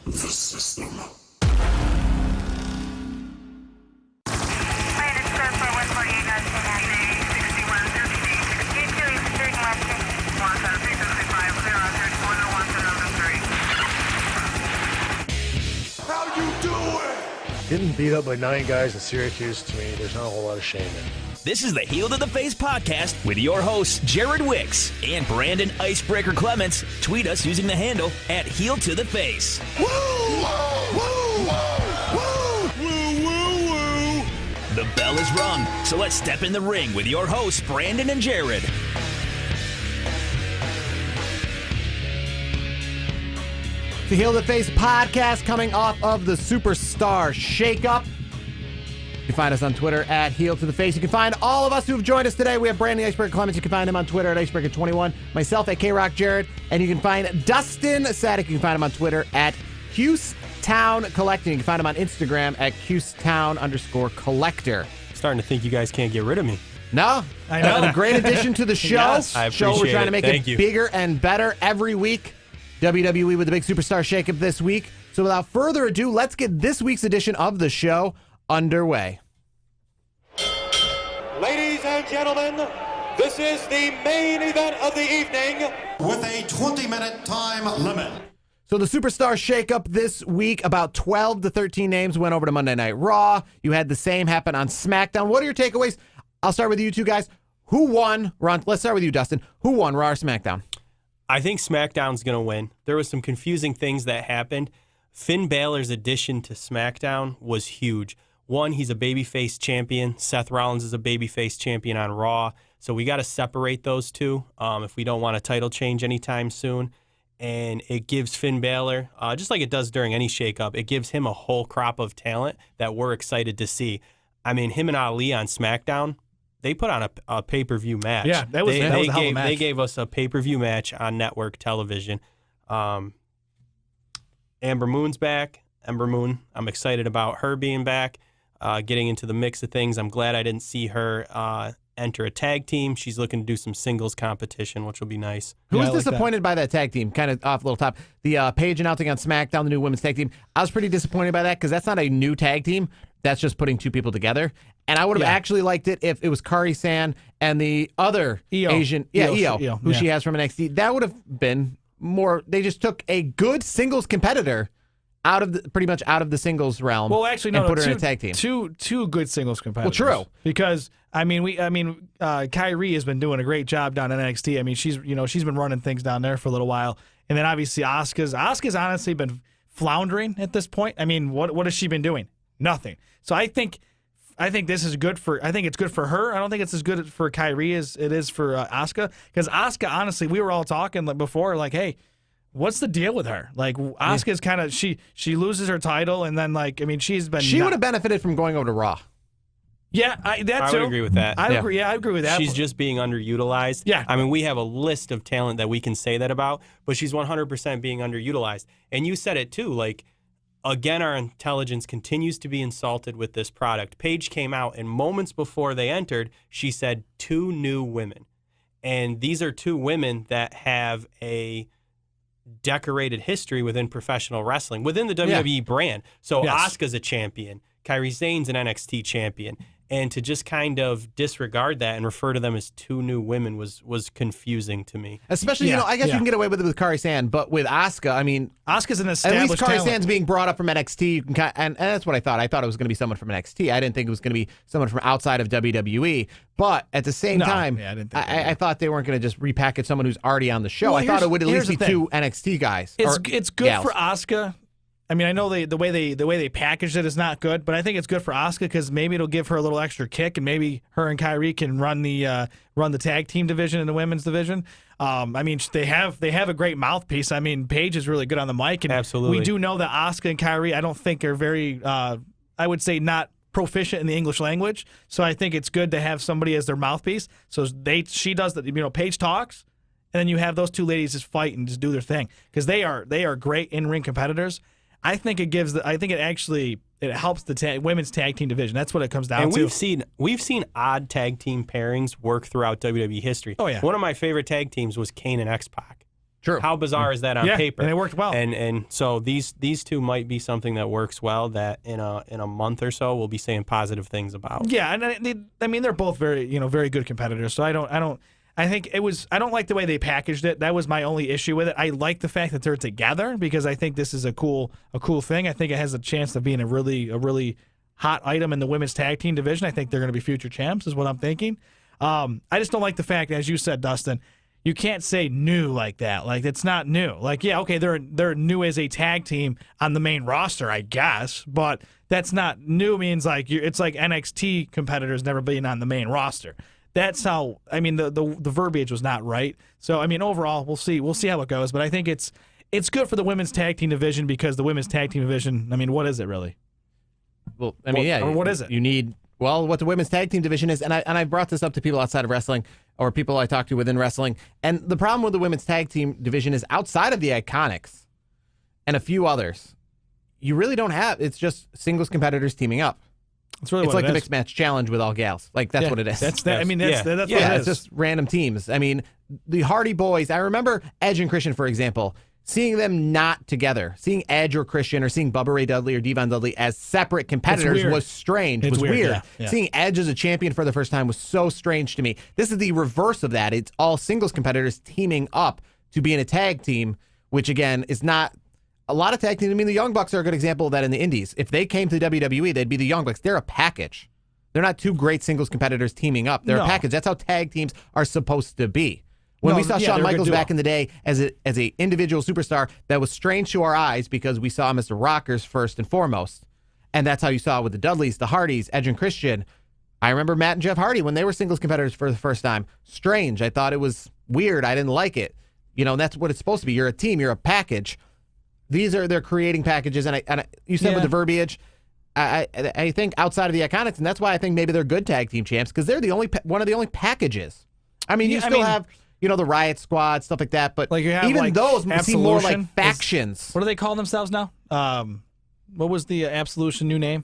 the system. How you doing? Getting beat up by 9 guys in Syracuse, to me, there's not a whole lot of shame in. This is the Heel to the Face podcast with your hosts, Jared Wicks and Brandon Icebreaker Clements. Tweet us using the handle at Heel to the Face. Woo! Woo! Woo! Woo! Woo! Woo! Woo! The bell is rung, so let's step in the ring with your hosts, Brandon and Jared. The Heel to the Face podcast coming off of the Superstar Shakeup. You can find us on Twitter at Heel to the Face. You can find all of us who have joined us today. We have Brandon Icebreaker Clements. You can find him on Twitter at Icebreaker21. Myself at K-Rock Jared. And you can find Dustin Sadek. You can find him on Twitter at Hughes-Town Collecting. You can find him on Instagram at Hughes-Town_collector. Starting to think you guys can't get rid of me. No, I know. A great addition to the show. Yes, I appreciate We're trying to it. make Thank it you. bigger and better every week. WWE with the big Superstar Shakeup this week. So without further ado, let's get this week's edition of the show underway. Ladies and gentlemen, this is the main event of the evening With a 20-minute time limit. So the Superstar Shakeup this week, about 12 to 13 names went over to Monday Night Raw. You had the same happen on SmackDown. What are your takeaways? I'll start with you two guys. Who won? Let's start with you, Dustin. Who won Raw or SmackDown? I think SmackDown's going to win. There was some confusing things that happened. Finn Balor's addition to SmackDown was huge. One, he's a babyface champion. Seth Rollins is a babyface champion on Raw. So we got to separate those two if we don't want a title change anytime soon. And it gives Finn Balor, just like it does during any shakeup, it gives him a whole crop of talent that we're excited to see. I mean, him and Ali on SmackDown, they put on a pay-per-view match. Yeah, that was a hell of a match. They gave us a pay-per-view match on network television. Amber Moon's back. Ember Moon, I'm excited about her being back, getting into the mix of things. I'm glad I didn't see her enter a tag team. She's looking to do some singles competition, which will be nice. Who was I like disappointed by that tag team? Kind of off a little top. The Paige announcing on SmackDown, the new women's tag team. I was pretty disappointed by that because that's not a new tag team. That's just putting two people together. And I would have actually liked it if it was Kari San and the other Asian, Io, who she has from NXT. That would have been more. They just took a good singles competitor out of pretty much out of the singles realm. Well, actually, and no, put her in a tag team. Two good singles competitors. Well, true. Because Kyrie has been doing a great job down in NXT. I mean, she's been running things down there for a little while, and then obviously Asuka's honestly been floundering at this point. I mean, what has she been doing? Nothing. So I think this is good for. I think it's good for her. I don't think it's as good for Kyrie as it is for Asuka. Because Asuka, honestly, we were all talking before, like, hey, what's the deal with her? Like, Asuka's kind of she loses her title, and then she's been. She would have benefited from going over to Raw. Yeah, I would agree with that. I agree. Yeah, I agree with that. She's just being underutilized. Yeah. I mean, we have a list of talent that we can say that about, but she's 100% being underutilized. And you said it too, like, again, our intelligence continues to be insulted with this product. Paige came out, and moments before they entered, she said 2 new women. And these are 2 women that have a decorated history within professional wrestling, within the WWE brand. So Asuka's a champion. Kairi Sane's an NXT champion. And to just kind of disregard that and refer to them as 2 new women was confusing to me. Especially, I guess you can get away with it with Kairi Sane, but with Asuka, I mean, Asuka's an established at least Kairi talent. Sane's being brought up from NXT. You can and that's what I thought. I thought it was going to be someone from NXT. I didn't think it was going to be someone from outside of WWE. But at the same time, I thought they weren't going to just repackage someone who's already on the show. Well, I thought it would at least be here's the 2 NXT guys. It's good for Asuka. I mean, I know the way they packaged it is not good, but I think it's good for Asuka because maybe it'll give her a little extra kick, and maybe her and Kyrie can run the tag team division and the women's division. I mean, they have a great mouthpiece. I mean, Paige is really good on the mic, and absolutely, we do know that Asuka and Kyrie, I don't think are very, I would say, not proficient in the English language. So I think it's good to have somebody as their mouthpiece. So she does that. Paige talks, and then you have those 2 ladies just fight and just do their thing because they are great in-ring competitors. I think it helps the women's tag team division. That's what it comes down to. And we've seen odd tag team pairings work throughout WWE history. Oh yeah. One of my favorite tag teams was Kane and X-Pac. True. How bizarre is that on Yeah, paper? and it worked well. And so these two might be something that works well. That in a month or so we'll be saying positive things about. Yeah, and they're both very good competitors. So I don't like the way they packaged it. That was my only issue with it. I like the fact that they're together because I think this is a cool thing. I think it has a chance of being a really hot item in the women's tag team division. I think they're going to be future champs, is what I'm thinking. I just don't like the fact, as you said, Dustin, you can't say new like that. Like, it's not new. Like, yeah, okay, they're new as a tag team on the main roster, I guess, but that's not new. Means like it's like NXT competitors never being on the main roster. That's how. I mean, the verbiage was not right. So I mean, overall, we'll see how it goes. But I think it's good for the women's tag team division because the women's tag team division. I mean, what is it really? Well, I mean, what is it? You need what the women's tag team division is, and I brought this up to people outside of wrestling or people I talk to within wrestling. And the problem with the women's tag team division is outside of the Iconics and a few others, you really don't have. It's just singles competitors teaming up. It's really it's what like it the is. mixed match challenge with all gals. Like that's what it is. That's that. I mean, that's what it It's is. just random teams. I mean, the Hardy Boys. I remember Edge and Christian, for example. Seeing them not together, seeing Edge or Christian or seeing Bubba Ray Dudley or Devon Dudley as separate competitors weird. was strange. It's was weird. Yeah. Seeing Edge as a champion for the first time was so strange to me. This is the reverse of that. It's all singles competitors teaming up to be in a tag team, which again is not a lot of tag teams. I mean, the Young Bucks are a good example of that in the Indies. If they came to WWE, they'd be the Young Bucks. They're a package. They're not two great singles competitors teaming up. They're a package. That's how tag teams are supposed to be. When we saw Shawn Michaels back in the day as a individual superstar, that was strange to our eyes because we saw him as the Rockers first and foremost. And that's how you saw it with the Dudleys, the Hardys, Edge and Christian. I remember Matt and Jeff Hardy when they were singles competitors for the first time. Strange. I thought it was weird. I didn't like it. You know, and that's what it's supposed to be. You're a team. You're a package. They're creating packages. And you said with the verbiage, I think outside of the Iconics, and that's why I think maybe they're good tag team champs because they're one of the only packages. I mean, you still have... You know, the Riot Squad, stuff like that. But like you have, even like, those seem more like Absolution. factions. What do they call themselves now? What was the Absolution new name?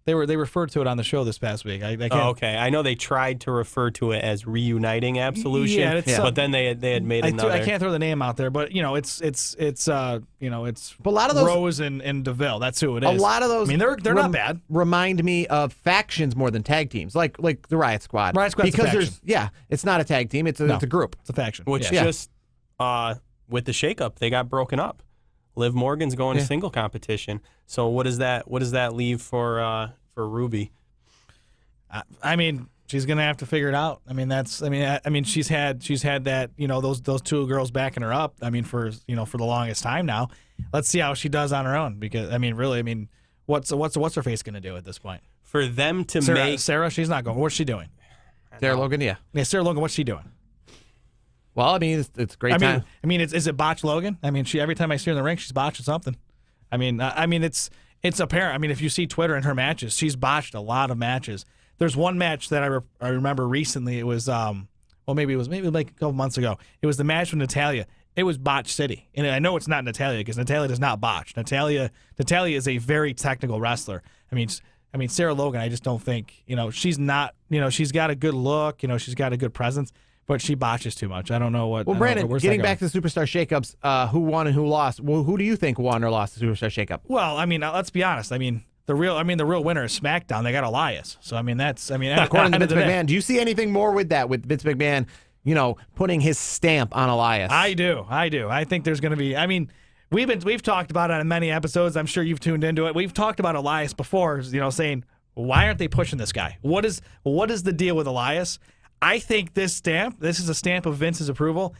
They referred to it on the show this past week. I can't. Oh, okay. I know they tried to refer to it as reuniting Absolution, but then they had made another. I can't throw the name out there, but you know, it's But a lot of those Rose and DeVille. That's who it is. A lot of those. I mean, they're not bad. Remind me of factions more than tag teams, like the Riot Squad. Riot Squad's because a faction. it's not a tag team. It's a group. It's a faction. Which just with the shakeup, they got broken up. Liv Morgan's going to single competition. So what does that leave for Ruby? I mean, she's gonna have to figure it out. I mean, she's had that, you know, those two girls backing her up. I mean, for the longest time now. Let's see how she does on her own. Because I mean, what's her face gonna do at this point? For them to make Sarah, she's not going. What's she doing? Sarah Logan, yeah. Sarah Logan, what's she doing? Well, I mean, it's a great time. I mean, is it botch Logan? I mean, every time I see her in the ring, she's botching something. I mean, it's apparent. I mean, if you see Twitter and her matches, she's botched a lot of matches. There's one match that I remember recently. It was maybe like a couple months ago. It was the match with Natalya. It was Botch City, and I know it's not Natalya because Natalya does not botch. Natalya is a very technical wrestler. I mean, Sarah Logan, I just don't think, she's not, she's got a good look, she's got a good presence, but she botches too much. I don't know what. Well, Brandon, getting back to the Superstar Shakeups, who won and who lost? Well, who do you think won or lost the Superstar Shakeup? Well, I mean, let's be honest. I mean, the real winner is SmackDown. They according to Vince McMahon. Do you see anything more with that? With Vince McMahon, putting his stamp on Elias? I do. I think there's going to be. I mean, we've talked about it on many episodes. I'm sure you've tuned into it. We've talked about Elias before. Saying, why aren't they pushing this guy? What is the deal with Elias? I think this is a stamp of Vince's approval.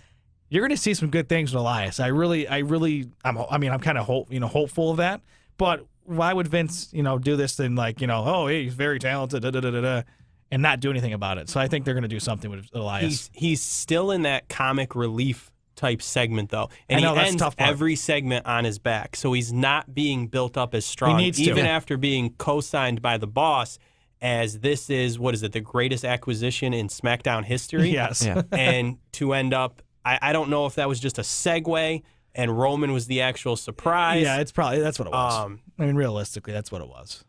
You're going to see some good things with Elias. I'm kind of hopeful of that. But why would Vince, do this and hey, he's very talented, and not do anything about it? So I think they're going to do something with Elias. He's still in that comic relief type segment though, and he ends every segment on his back, so he's not being built up as strong, even after being co-signed by the boss. As this is, the greatest acquisition in SmackDown history? Yes. Yeah. And to end up, I don't know if that was just a segue and Roman was the actual surprise. Yeah, that's what it was. I mean, realistically, that's what it was.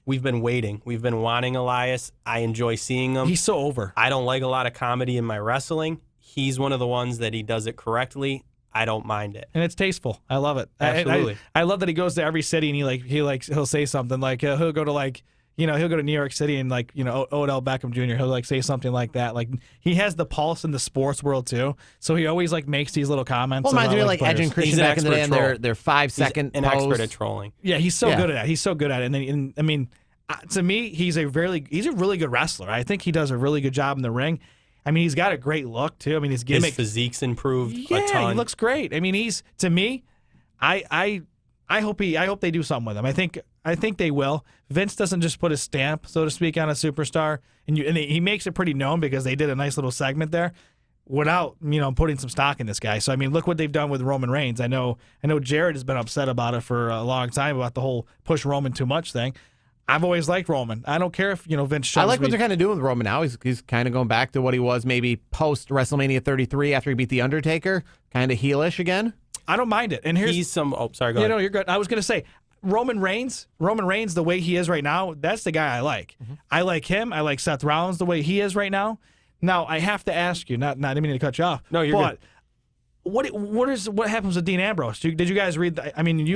We've been waiting. We've been wanting Elias. I enjoy seeing him. He's so over. I don't like a lot of comedy in my wrestling. he's one of the ones that he does it correctly. I don't mind it. And it's tasteful. I love it. Absolutely. I love that he goes to every city and he'll say something like he'll go to he'll go to New York City and Odell Beckham Jr. He'll say something like that. Like he has the pulse in the sports world too. So he always makes these little comments. Well, reminds me like Edge and Christian back in the day and their 5-second an pose. expert at trolling. Yeah, he's so good at it. He's so good at it. And I mean, to me, he's a really good wrestler. I think he does a really good job in the ring. I mean, he's got a great look too. I mean, his gimmick, his physique's improved yeah, a ton. He looks great. I mean, to me, I hope they do something with him. I think they will. Vince doesn't just put a stamp, so to speak, on a superstar, and he makes it pretty known because they did a nice little segment there without putting some stock in this guy. So I mean, look what they've done with Roman Reigns. I know Jared has been upset about it for a long time about the whole push Roman too much thing. I've always liked Roman. I don't care if Vince shoves I like what me. they're kind of doing with Roman now. He's kind of going back to what he was maybe post WrestleMania 33 after he beat The Undertaker, kind of heelish again. I don't mind it. And here's sorry, go ahead. No, you're good. I was going to say Roman Reigns, the way he is right now, that's the guy I like. Mm-hmm. I like him. I like Seth Rollins the way he is right now. Now I have to ask you, not I didn't mean to cut you off. No, you're good. What happens with Dean Ambrose? Did you guys read? I mean,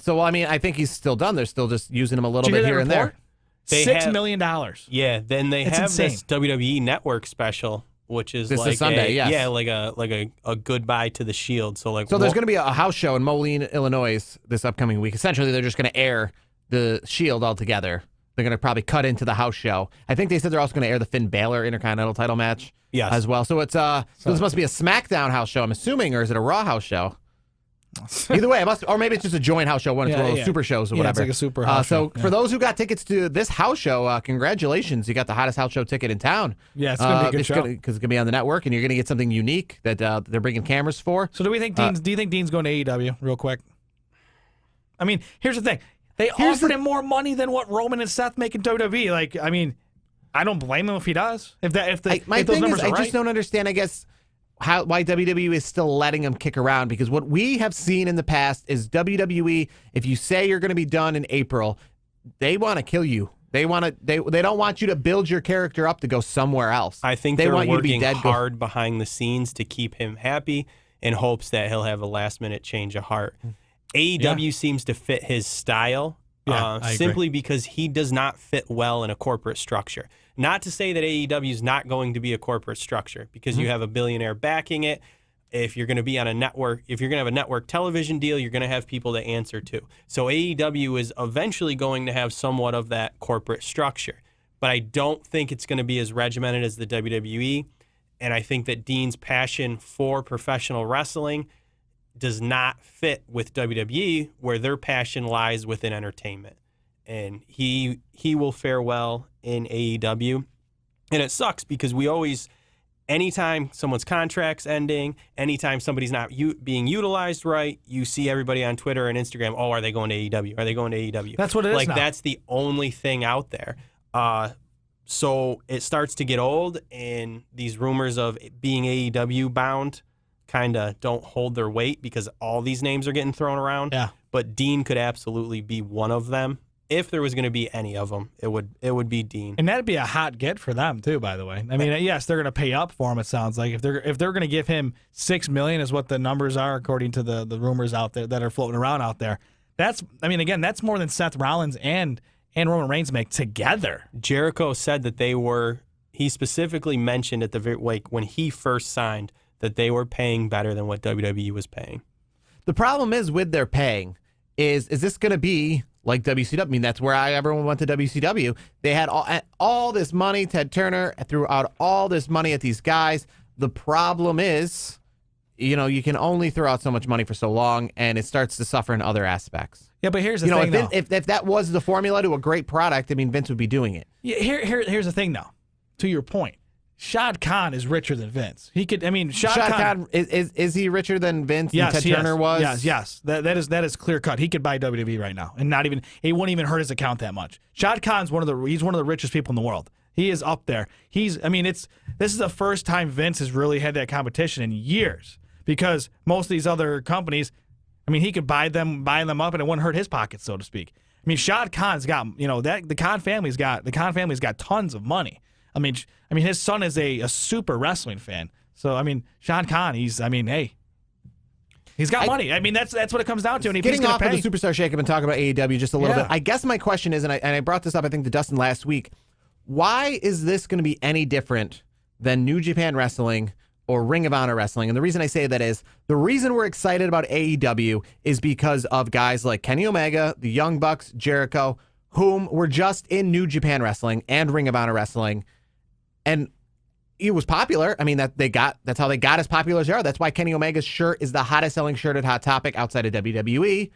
So I mean, I think he's still done. They're still just using him a little bit here and there. $6 million. Yeah, then they It's have insane. this WWE Network special, which is This like is Sunday, yes. yeah, like a goodbye to the Shield. So there's going to be a house show in Moline, Illinois this upcoming week. Essentially, they're just going to air the Shield altogether. They're going to probably cut into the house show. I think they said they're also going to air the Finn Balor Intercontinental title match as well. So it's so this must be a SmackDown house show, I'm assuming, or is it a Raw house show? Either way, or maybe it's just a joint house show, one of those super shows or whatever. It's like a super house show. So for those who got tickets to this house show, congratulations. You got the hottest house show ticket in town. Yeah, it's going to be a good show. Because it's going to be on the network, and you're going to get something unique that they're bringing cameras for. So do you think Dean's going to AEW real quick? I mean, here's the thing. They offered him more money than what Roman and Seth make in WWE. Like, I mean, I don't blame him if he does. If those numbers are right. I just don't understand, I guess, why WWE is still letting him kick around, because what we have seen in the past is WWE, if you say you're going to be done in April, they want to kill you. They don't want you to build your character up to go somewhere else. I think they're working hard behind the scenes to keep him happy in hopes that he'll have a last minute change of heart. AEW seems to fit his style simply because he does not fit well in a corporate structure. Not to say that AEW is not going to be a corporate structure, because you have a billionaire backing it. If you're going to be on a network, if you're going to have a network television deal, you're going to have people to answer to. So AEW is eventually going to have somewhat of that corporate structure. But I don't think it's going to be as regimented as the WWE. And I think that Dean's passion for professional wrestling does not fit with WWE, where their passion lies within entertainment. And he will fare well in AEW. And it sucks because we always, anytime someone's contract's ending, anytime somebody's not being utilized right, you see everybody on Twitter and Instagram, are they going to AEW? Are they going to AEW? That's what it is now. That's the only thing out there. So it starts to get old, and these rumors of being AEW bound kind of don't hold their weight because all these names are getting thrown around. Yeah. But Dean could absolutely be one of them. If there was going to be any of them, it would be Dean. And that'd be a hot get for them too, by the way. I mean, yes, they're going to pay up for him, it sounds like. If they're going to give him $6 million is what the numbers are according to the rumors out there that are floating around out there. That's more than Seth Rollins and Roman Reigns make together. Jericho said that he specifically mentioned at when he first signed that they were paying better than what WWE was paying. The problem is with their paying is this going to be like WCW? I mean, that's where everyone went to WCW. They had all this money. Ted Turner threw out all this money at these guys. The problem is, you can only throw out so much money for so long, and it starts to suffer in other aspects. Yeah, but here's the thing, though. If that was the formula to a great product, I mean, Vince would be doing it. Yeah, here's the thing, though. To your point, Shad Khan is richer than Vince. Shad Khan is he richer than Vince? Yes, and Ted Turner was. Yes. That is clear cut. He could buy WWE right now, and it wouldn't even hurt his account that much. Shad Khan's one of the richest people in the world. He is up there. This is the first time Vince has really had that competition in years, because most of these other companies, he could buy them up and it wouldn't hurt his pockets, so to speak. Shad Khan's got the Khan family's got tons of money. His son is a super wrestling fan. So, I mean, Sean Khan, he's got money. I mean, that's what it comes down to. And if he's Getting going off to of pay. the Superstar Shakeup and talking about AEW just a little Yeah. bit, I guess my question is, and I brought this up, I think, to Dustin last week, why is this going to be any different than New Japan Wrestling or Ring of Honor Wrestling? And the reason I say that is, the reason we're excited about AEW is because of guys like Kenny Omega, the Young Bucks, Jericho, whom were just in New Japan Wrestling and Ring of Honor Wrestling. And it was popular. I mean, that's how they got as popular as they are. That's why Kenny Omega's shirt is the hottest selling shirt at Hot Topic outside of WWE.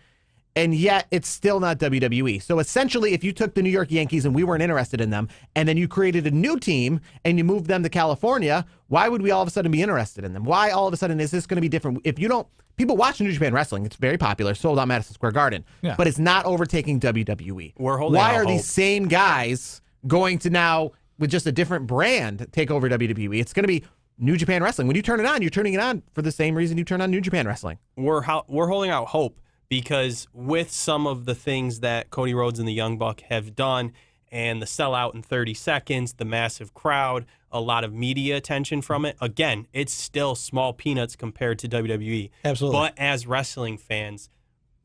And yet it's still not WWE. So essentially, if you took the New York Yankees and we weren't interested in them, and then you created a new team and you moved them to California, why would we all of a sudden be interested in them? Why all of a sudden is this going to be different? If you don't, people watch New Japan Wrestling. It's very popular, sold out Madison Square Garden, but it's not overtaking WWE. Why are these same guys going to now, with just a different brand, take over WWE? It's going to be New Japan Wrestling. When you turn it on, you're turning it on for the same reason you turn on New Japan Wrestling. We're holding out hope, because with some of the things that Cody Rhodes and the Young Buck have done, and the sellout in 30 seconds, the massive crowd, a lot of media attention from it, again, it's still small peanuts compared to WWE. Absolutely. But as wrestling fans,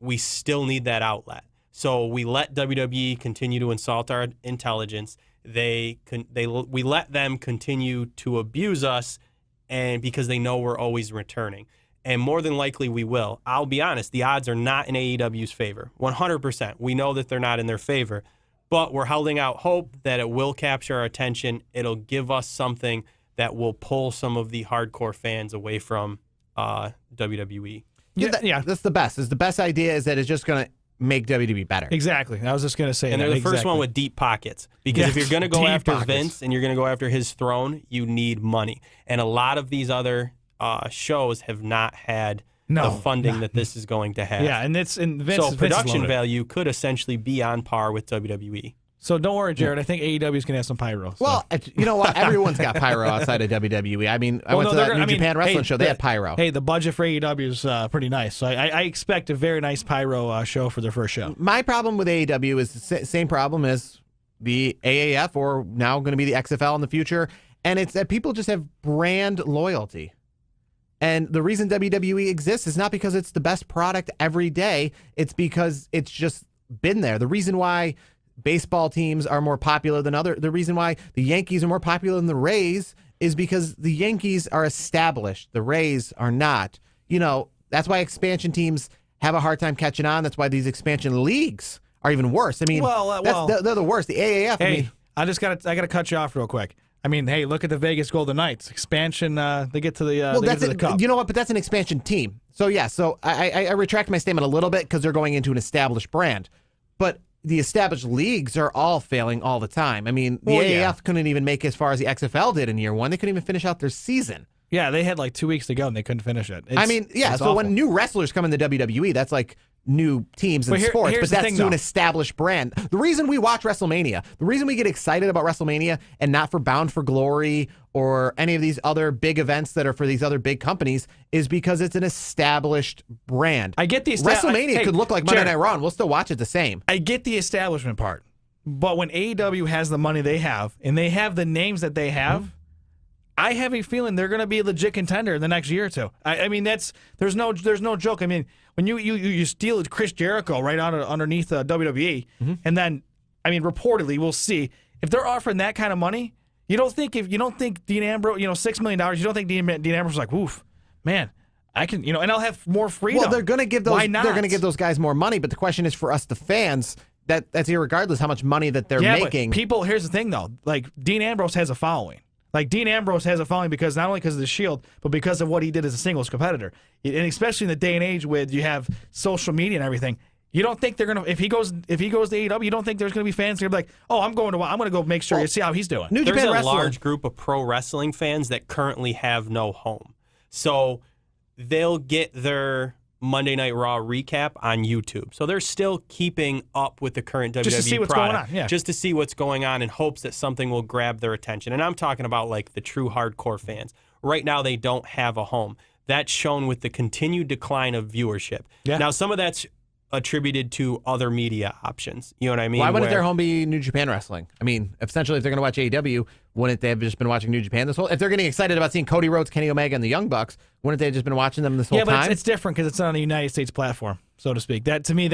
we still need that outlet. So we let WWE continue to insult our intelligence. We let them continue to abuse us, and because they know we're always returning. And more than likely we will. I'll be honest, the odds are not in AEW's favor. 100%. We know that they're not in their favor. But we're holding out hope that it will capture our attention. It'll give us something that will pull some of the hardcore fans away from WWE. Yeah, that's the best. The best idea is that it's just going to make WWE better. Exactly. I was just going to say and that. they're the first one with deep pockets. Because if you're going to go Deep after pockets. Vince and you're going to go after his throne, you need money. And a lot of these other shows have not had the funding that this is going to have. Yeah, and Vince so production loaded. value could essentially be on par with WWE. So don't worry, Jared. I think AEW is going to have some pyro. So. Well, you know what? Everyone's got pyro outside of WWE. I mean, I went to that New Japan Wrestling show. They had pyro. Hey, the budget for AEW is pretty nice. So I expect a very nice pyro show for their first show. My problem with AEW is the same problem as the AAF, or now going to be the XFL in the future, and it's that people just have brand loyalty. And the reason WWE exists is not because it's the best product every day. It's because it's just been there. The reason why baseball teams are more popular than the reason why the Yankees are more popular than the Rays is because the Yankees are established. The Rays are not. You know, that's why expansion teams have a hard time catching on. That's why these expansion leagues are even worse. I mean, they're the worst. The AAF. Hey, I mean, I gotta cut you off real quick. I mean, hey, look at the Vegas Golden Knights expansion. They get to the cup. You know what? But that's an expansion team. So yeah. So I retract my statement a little bit because they're going into an established brand, but the established leagues are all failing all the time. I mean, the AAF couldn't even make as far as the XFL did in year one. They couldn't even finish out their season. Yeah, they had like 2 weeks to go and they couldn't finish it. So awful. when new wrestlers come into WWE, that's like new teams in sports, but that's to an established brand. The reason we watch WrestleMania, the reason we get excited about WrestleMania and not for Bound for Glory or any of these other big events that are for these other big companies is because it's an established brand. I get the WrestleMania could look like Monday Night Raw and we'll still watch it the same. I get the establishment part, but when AEW has the money they have and they have the names that they have, I have a feeling they're going to be a legit contender in the next year or two. I mean, there's no joke. I mean, when you steal Chris Jericho right underneath WWE, and then reportedly we'll see if they're offering that kind of money. You don't think Dean Ambrose, $6 million, you don't think Dean Ambrose is like, oof, man, I can, and I'll have more freedom. Well, they're going to give those. Why not? They're going to give those guys more money, but the question is for us, the fans. That's irregardless how much money that they're making. But people, here's the thing though, like Dean Ambrose has a following. Like Dean Ambrose has a following because not only because of the Shield, but because of what he did as a singles competitor, and especially in the day and age with you have social media and everything. You don't think they're gonna if he goes to AEW, you don't think there's gonna be fans that are like, oh, I'm gonna go make sure you see how he's doing. There's a large group of pro wrestling fans that currently have no home, so they'll get their Monday Night Raw recap on YouTube. So they're still keeping up with the current WWE just to see what's product, going on. Yeah. just to see what's going on in hopes that something will grab their attention. And I'm talking about like the true hardcore fans. Right now, they don't have a home. That's shown with the continued decline of viewership. Yeah. Now, some of that's attributed to other media options. You know what I mean? Why wouldn't their home be New Japan Wrestling? I mean, essentially, if they're going to watch AEW, wouldn't they have just been watching New Japan this whole? If they're getting excited about seeing Cody Rhodes, Kenny Omega, and the Young Bucks, wouldn't they have just been watching them this whole time? Yeah, but it's different because it's on a United States platform, so to speak. That to me,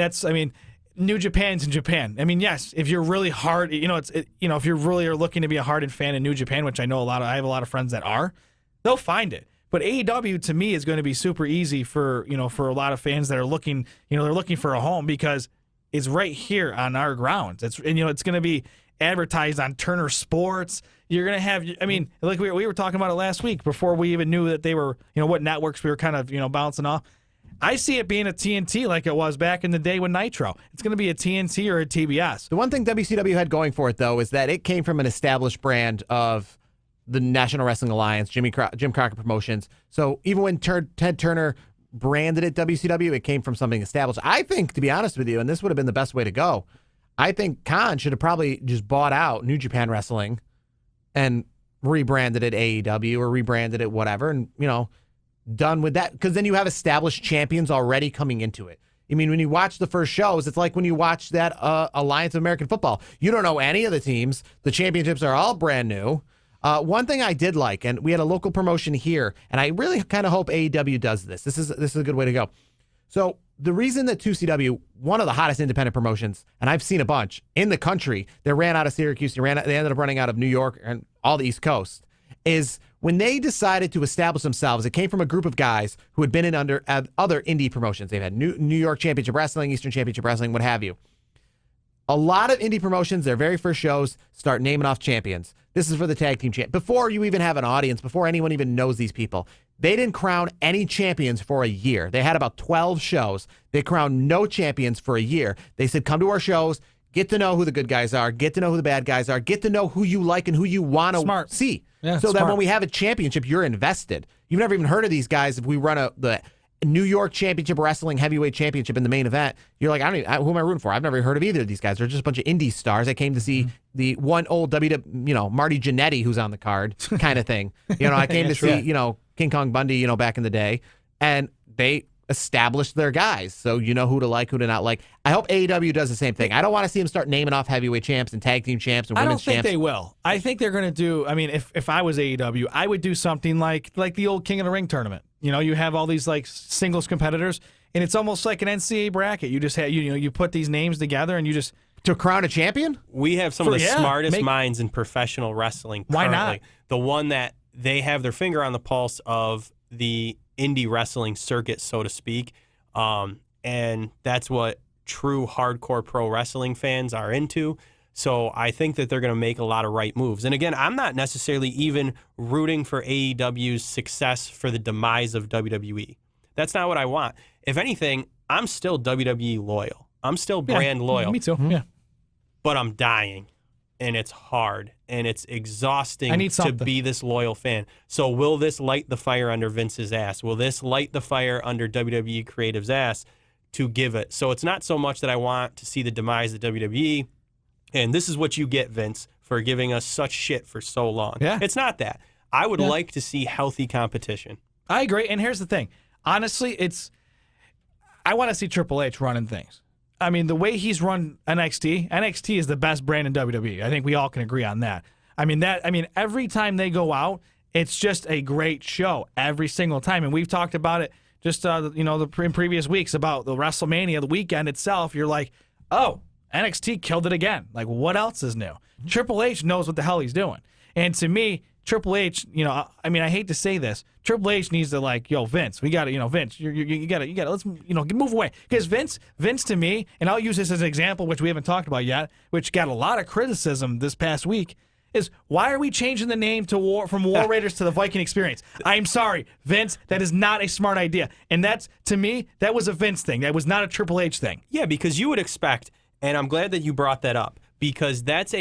New Japan's in Japan. I mean, yes, if you're really hard, if you really are looking to be a hardened fan in New Japan, which I have a lot of friends that are, they'll find it. But AEW to me is going to be super easy for a lot of fans that are looking, they're looking for a home because it's right here on our grounds. It's going to be advertised on Turner Sports. You're going to have, like we were talking about it last week before we even knew that they were, what networks we were kind of, bouncing off. I see it being a TNT like it was back in the day with Nitro. It's going to be a TNT or a TBS. The one thing WCW had going for it, though, is that it came from an established brand of the National Wrestling Alliance, Jim Crockett Promotions. So even when Ted Turner branded it WCW, it came from something established. I think, to be honest with you, and this would have been the best way to go, I think Khan should have probably just bought out New Japan Wrestling and rebranded it AEW or rebranded it whatever, and, done with that. Because then you have established champions already coming into it. I mean, when you watch the first shows, it's like when you watch that Alliance of American Football. You don't know any of the teams. The championships are all brand new. One thing I did like, and we had a local promotion here, and I really kind of hope AEW does this. This is a good way to go. So the reason that 2CW, one of the hottest independent promotions, and I've seen a bunch in the country, they ran out of Syracuse, they ended up running out of New York and all the East Coast, is when they decided to establish themselves, it came from a group of guys who had been in under other indie promotions. They've had New York Championship Wrestling, Eastern Championship Wrestling, what have you. A lot of indie promotions, their very first shows, start naming off champions. This is for the tag team champ. Before you even have an audience, before anyone even knows these people, they didn't crown any champions for a year. They had about 12 shows. They crowned no champions for a year. They said, come to our shows, get to know who the good guys are, get to know who the bad guys are, get to know who you like and who you want to see. Yeah, so that smart. when we have a championship, you're invested. You've never even heard of these guys. If we run the New York Championship Wrestling Heavyweight Championship in the main event, you're like, who am I rooting for? I've never heard of either of these guys. They're just a bunch of indie stars. I came to see the one old Marty Jannetty who's on the card kind of thing. I came to see, King Kong Bundy, back in the day, and they established their guys. So you know who to like, who to not like. I hope AEW does the same thing. I don't want to see them start naming off heavyweight champs and tag team champs and women's champs. I don't think they will. I think they're going to do, if I was AEW, I would do something like the old King of the Ring tournament. You have all these singles competitors, and it's almost like an NCAA bracket. You just have you put these names together, and you just to crown a champion. We have some of the smartest minds in professional wrestling. Why currently. not? The one that they have their finger on the pulse of the indie wrestling circuit, so to speak, and that's what true hardcore pro wrestling fans are into. So I think that they're going to make a lot of right moves. And again, I'm not necessarily even rooting for AEW's success for the demise of WWE. That's not what I want. If anything, I'm still WWE loyal. I'm still brand loyal. Me too. Yeah. But I'm dying, and it's hard, and it's exhausting to be this loyal fan. So will this light the fire under Vince's ass? Will this light the fire under WWE Creative's ass to give it? So it's not so much that I want to see the demise of WWE. And this is what you get, Vince, for giving us such shit for so long. Yeah. It's not that. I would like to see healthy competition. I agree. And here's the thing. Honestly, I want to see Triple H running things. The way he's run NXT is the best brand in WWE. I think we all can agree on that. Every time they go out, it's just a great show every single time. And we've talked about it just in previous weeks about the WrestleMania, the weekend itself. You're like, oh, NXT killed it again. Like, what else is new? Triple H knows what the hell he's doing. And to me, Triple H, I hate to say this, Triple H needs to Vince, we got to, Vince, you got to, let's, move away. Because Vince to me, and I'll use this as an example, which we haven't talked about yet, which got a lot of criticism this past week, is why are we changing the name from War Raiders to the Viking Experience? I'm sorry, Vince, that is not a smart idea. And to me, that was a Vince thing. That was not a Triple H thing. Yeah, because you would expect, and I'm glad that you brought that up, because that's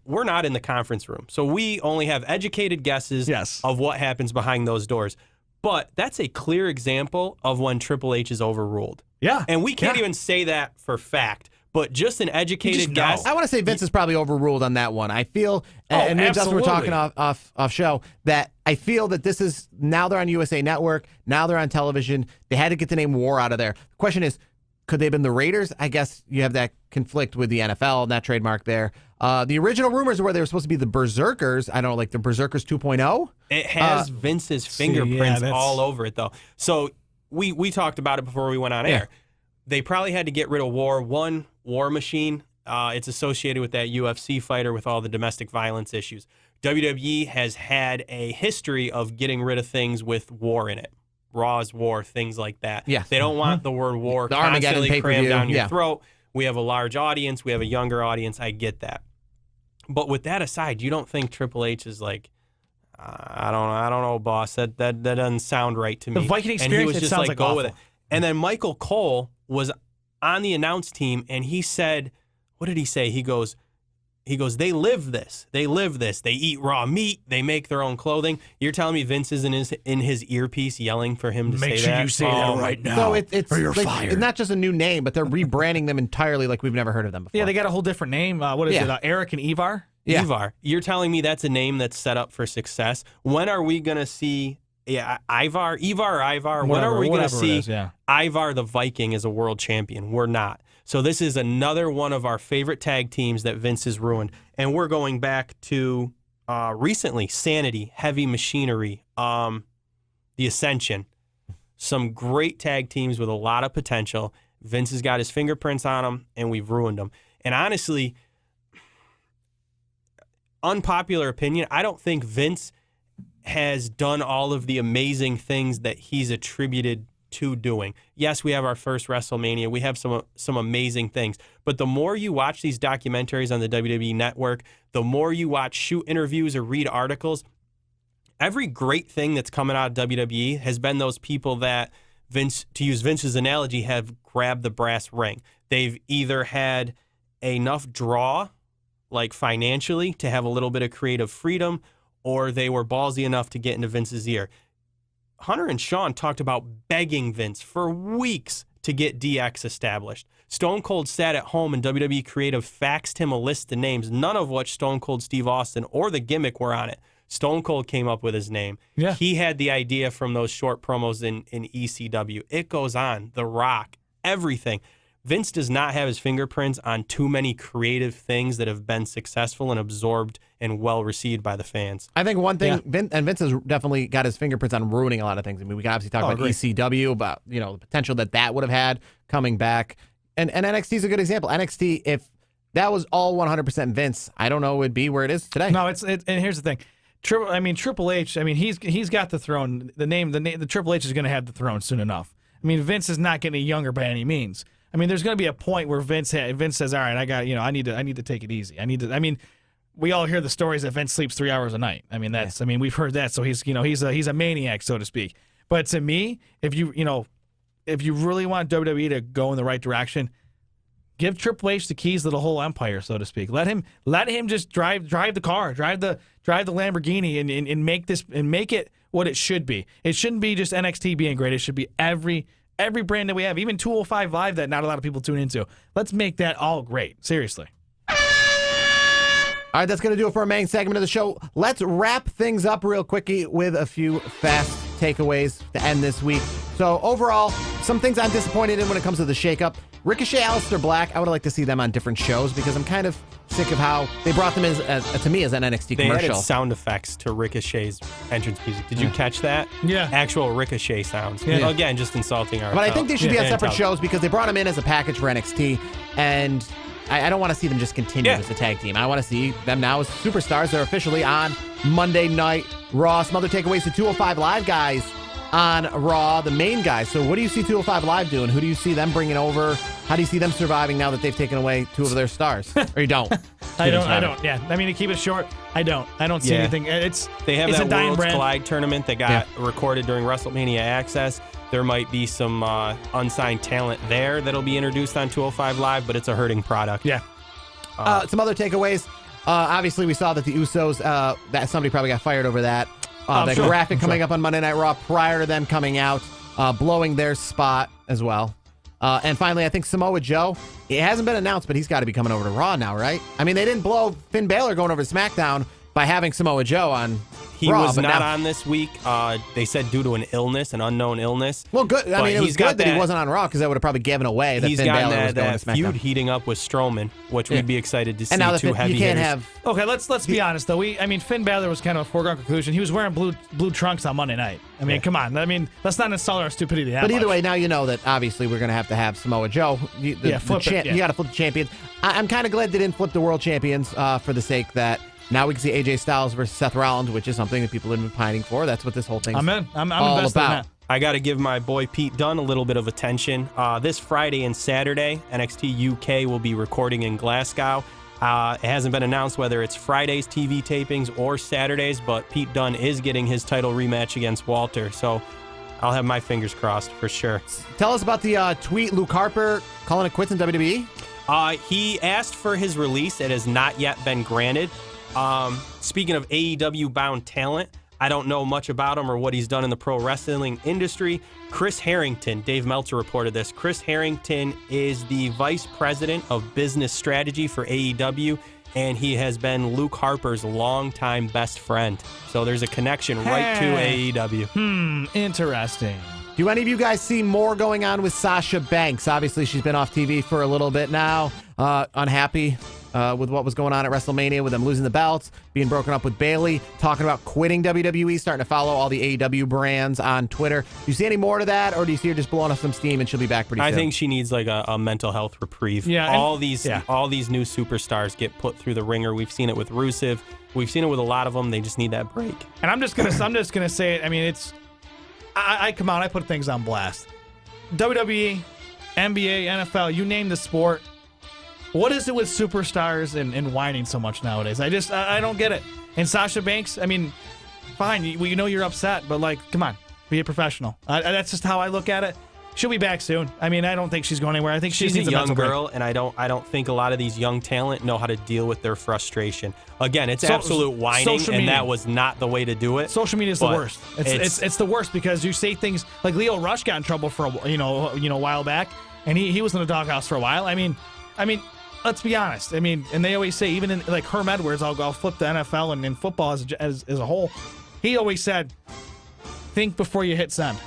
we're not in the conference room. So we only have educated guesses of what happens behind those doors. But that's a clear example of when Triple H is overruled. Yeah. And we can't even say that for fact, but just an educated guess. I want to say Vince is probably overruled on that one. I feel, and maybe that's what we're talking off show, that I feel that this is, now they're on USA Network, now they're on television. They had to get the name War out of there. The question is, Could they have been the Raiders? I guess you have that conflict with the NFL and that trademark there. The original rumors were they were supposed to be the Berserkers. I don't know, like the Berserkers 2.0. It has Vince's fingerprints all over it, though. So we talked about it before we went on air. They probably had to get rid of War Machine. It's associated with that UFC fighter with all the domestic violence issues. WWE has had a history of getting rid of things with war in it. Raw's war, things like that. Yeah. They don't want the word war The Armageddon constantly crammed pay-per-view. down your throat. We have a large audience. We have a younger audience. I get that. But with that aside, you don't think Triple H is like, I don't know, boss. That doesn't sound right to me. The Viking and he experience, was it just sounds like, like go awful. with it. And then Michael Cole was on the announce team, and he said, what did he say? He goes, they live this. They live this. They eat raw meat. They make their own clothing. You're telling me Vince is in his earpiece yelling for him to say that? Make sure you say that right now, So it's or you're like, fired. it's not just a new name, but they're rebranding them entirely like we've never heard of them before. Yeah, they got a whole different name. What is it? Eric and Ivar? Yeah. Ivar. You're telling me that's a name that's set up for success? When are we going to see Ivar? When are we going to see Ivar the Viking as a world champion? We're not. So this is another one of our favorite tag teams that Vince has ruined. And we're going back to recently, Sanity, Heavy Machinery, The Ascension. Some great tag teams with a lot of potential. Vince has got his fingerprints on them, and we've ruined them. And honestly, unpopular opinion, I don't think Vince has done all of the amazing things that he's attributed to doing. Yes, we have our first WrestleMania. We have some amazing things. But the more you watch these documentaries on the WWE Network, the more you watch shoot interviews or read articles, every great thing that's coming out of WWE has been those people that Vince, to use Vince's analogy, have grabbed the brass ring. They've either had enough draw, like financially, to have a little bit of creative freedom, or they were ballsy enough to get into Vince's ear. Hunter and Sean talked about begging Vince for weeks to get DX established. Stone Cold sat at home and WWE Creative faxed him a list of names, none of which Stone Cold Steve Austin or the Gimmick were on it. Stone Cold came up with his name. Yeah. He had the idea from those short promos in ECW. It goes on. The Rock, everything. Vince does not have his fingerprints on too many creative things that have been successful and absorbed and well received by the fans. I think one thing, Vince has definitely got his fingerprints on ruining a lot of things. I mean, we can obviously talk about ECW, about the potential that would have had coming back, and NXT is a good example. NXT, if that was all 100% Vince, I don't know it would be where it is today. No, and here's the thing. Triple H. I mean, he's got the throne. The Triple H is going to have the throne soon enough. I mean, Vince is not getting younger by any means. I mean, there's going to be a point where Vince says, "All right, I need to take it easy. We all hear the stories that Vince sleeps 3 hours a night. I mean, we've heard that. So he's a maniac, so to speak. But to me, if you really want WWE to go in the right direction, give Triple H the keys to the whole empire, so to speak. Let him just drive the car, drive the Lamborghini, and make it what it should be. It shouldn't be just NXT being great. It should be every brand that we have, even 205 Live that not a lot of people tune into. Let's make that all great. Seriously. All right, that's going to do it for our main segment of the show. Let's wrap things up real quickly with a few fast takeaways to end this week. So overall, some things I'm disappointed in when it comes to the shakeup. Ricochet, Aleister Black, I would like to see them on different shows because I'm kind of sick of how they brought them to me as an NXT they commercial. Added sound effects to Ricochet's entrance music. Did you catch that? Yeah. Actual Ricochet sounds. Yeah. Again, just insulting our. But I think they should be on separate intelligence. shows because they brought them in as a package for NXT, and I don't want to see them just continue as a tag team. I want to see them now as superstars. They're officially on Monday Night Raw. Some other takeaways: the 205 Live guys on Raw, the main guys. So what do you see 205 Live doing? Who do you see them bringing over? How do you see them surviving now that they've taken away two of their stars? Or you don't? I don't. Yeah. I mean, to keep it short, I don't see anything. They have it's that a dying Worlds brand. Collide tournament that got recorded during WrestleMania Access. There might be some unsigned talent there that'll be introduced on 205 Live, but it's a hurting product. Yeah. Some other takeaways. Obviously, we saw that the Usos, that somebody probably got fired over that. The graphic coming up on Monday Night Raw prior to them coming out, blowing their spot as well. And finally, I think Samoa Joe, it hasn't been announced, but he's got to be coming over to Raw now, right? I mean, they didn't blow Finn Balor going over to SmackDown by having Samoa Joe on He Raw, was but not now- on this week. They said due to an illness, an unknown illness. Well, good. I But mean, it was he's got good that he wasn't on Raw because that would have probably given away that He's Finn got Balor was going that to SmackDown. feud heating up with Strowman, which we'd be excited to see. And now that two heavy you can't hitters. have. Okay, let's be honest though. Finn Balor was kind of a foregone conclusion. He was wearing blue trunks on Monday night. I mean, come on. I mean, let's not install our stupidity that But either much. way, now you know that obviously we're going to have Samoa Joe. Flip it, yeah. You got to flip the champions. I'm kind of glad they didn't flip the world champions for the sake that now we can see AJ Styles versus Seth Rollins, which is something that people have been pining for. That's what this whole thing's I'm in. I'm all invested in about. that. I got to give my boy Pete Dunne a little bit of attention. This Friday and Saturday, NXT UK will be recording in Glasgow. It hasn't been announced whether it's Friday's TV tapings or Saturdays, but Pete Dunne is getting his title rematch against Walter. So I'll have my fingers crossed for sure. Tell us about the tweet, Luke Harper calling it quits in WWE. He asked for his release. It has not yet been granted. Speaking of AEW-bound talent, I don't know much about him or what he's done in the pro wrestling industry. Chris Harrington, Dave Meltzer reported this. Chris Harrington is the vice president of business strategy for AEW, and he has been Luke Harper's longtime best friend. So there's a connection right to AEW. Interesting. Do any of you guys see more going on with Sasha Banks? Obviously, she's been off TV for a little bit now. Unhappy with what was going on at WrestleMania, with them losing the belts, being broken up with Bayley, talking about quitting WWE, starting to follow all the AEW brands on Twitter. Do you see any more to that, or do you see her just blowing off some steam and she'll be back pretty soon? I think she needs like a mental health reprieve. Yeah, all these new superstars get put through the ringer. We've seen it with Rusev. We've seen it with a lot of them. They just need that break. And I'm just gonna say it. I mean, it's I come out. I put things on blast. WWE, NBA, NFL. You name the sport. What is it with superstars and whining so much nowadays? I don't get it. And Sasha Banks. I mean, fine. You know you're upset, but like, come on, be a professional. That's just how I look at it. She'll be back soon. I mean, I don't think she's going anywhere. I think She's needs a young mental break. girl, and I don't think a lot of these young talent know how to deal with their frustration. Again, it's absolute whining, and that was not the way to do it. Social media is the worst. It's the worst because you say things like Leo Rush got in trouble for a while back, and he was in the doghouse for a while. I mean, let's be honest. I mean, and they always say, even in like Herm Edwards, I'll flip the NFL and in football as a whole. He always said, think before you hit send.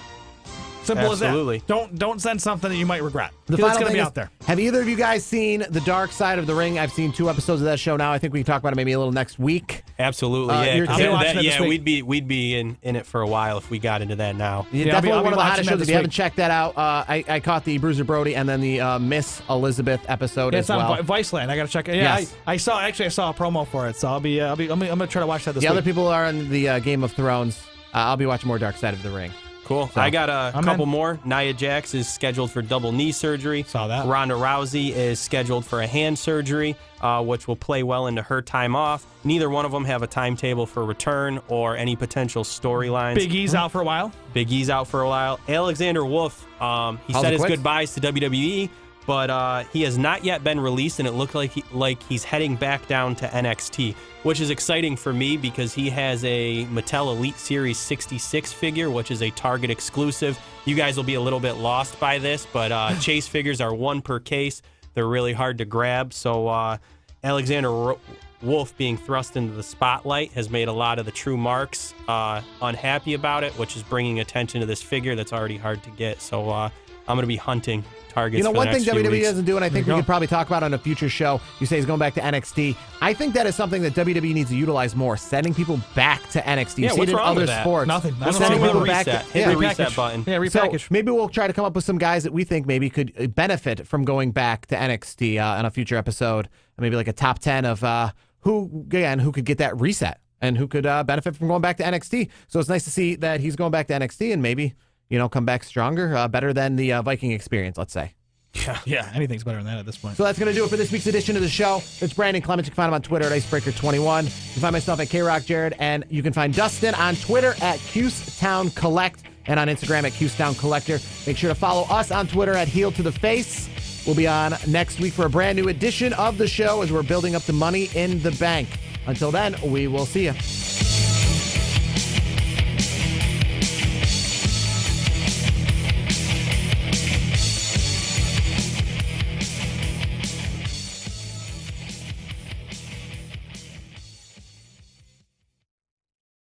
Simple Absolutely. as that. Don't send something that you might regret. The It's final going to thing be is, out there. have either of you guys seen The Dark Side of the Ring? I've seen 2 episodes of that show now. I think we can talk about it maybe a little next week. Absolutely, you're- yeah. I'll be watching it this week. We'd be in it for a while if we got into that now. Yeah, I'll be definitely one of the watching hottest that shows. this If you haven't week. checked that out, I caught the Bruiser Brody and then the Miss Elizabeth episode Yeah, as it's on well. Viceland. I got to check it. Yeah, Yes. I saw a promo for it, so I'm going to try to watch that this The week. other people are in the Game of Thrones. I'll be watching more Dark Side of the Ring. Cool. So, I got a I'm couple in. more. Nia Jax is scheduled for double knee surgery. Saw that. Ronda Rousey is scheduled for a hand surgery, which will play well into her time off. Neither one of them have a timetable for return or any potential storylines. Big E's out for a while. Big E's out for a while. Alexander Wolf, he How's said it his quit? goodbyes to WWE, but he has not yet been released, and it looked like he's heading back down to NXT, which is exciting for me because he has a Mattel Elite Series 66 figure, which is a Target exclusive. You guys will be a little bit lost by this, but Chase figures are 1 per case. They're really hard to grab, so Alexander Wolf being thrust into the spotlight has made a lot of the true marks unhappy about it, which is bringing attention to this figure that's already hard to get. So I'm going to be hunting targets. You know, for the one thing next few WWE weeks. doesn't do, and I think we could probably talk about on a future show, you say he's going back to NXT. I think that is something that WWE needs to utilize more, sending people back to NXT. You Yeah, see what's it in wrong other with that? sports. Nothing. What's Sending wrong with people back reset? to Hit the reset repackage. button. Yeah, So repackage. maybe we'll try to come up with some guys that we think maybe could benefit from going back to NXT on a future episode. Maybe like a top 10 of who could get that reset and who could benefit from going back to NXT. So it's nice to see that he's going back to NXT and maybe, come back stronger, better than the Viking experience, let's say. Yeah, anything's better than that at this point. So that's going to do it for this week's edition of the show. It's Brandon Clements. You can find him on Twitter at Icebreaker21. You can find myself at KRock Jared, and you can find Dustin on Twitter at Cusetown Collect and on Instagram at Cusetown Collector. Make sure to follow us on Twitter at Heel to the Face. We'll be on next week for a brand new edition of the show as we're building up the money in the bank. Until then, we will see you.